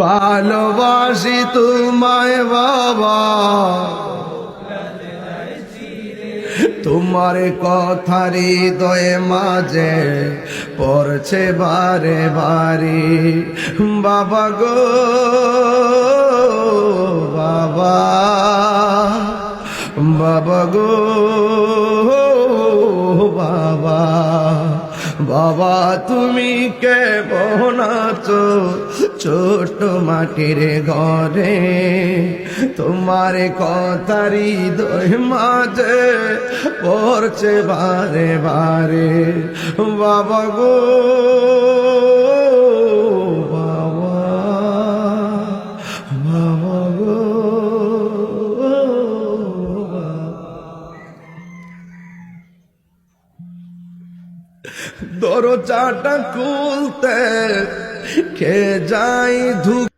ভালোবাসি তোমায় বাবা, তোমার কথা হৃদয়ে মাঝে পড়ছে বারে বারে। বাবা গো বাবা, বাবা গো বাবা, বাবা তুমি কেমন আছো ছোট মাটির ঘরে, তোমার কথা হৃদয় মাঝে পড়ছে বারে বারে। বাবা গো বাবা, বাবা গো দরজাটা খুলতে কে যাই ধুক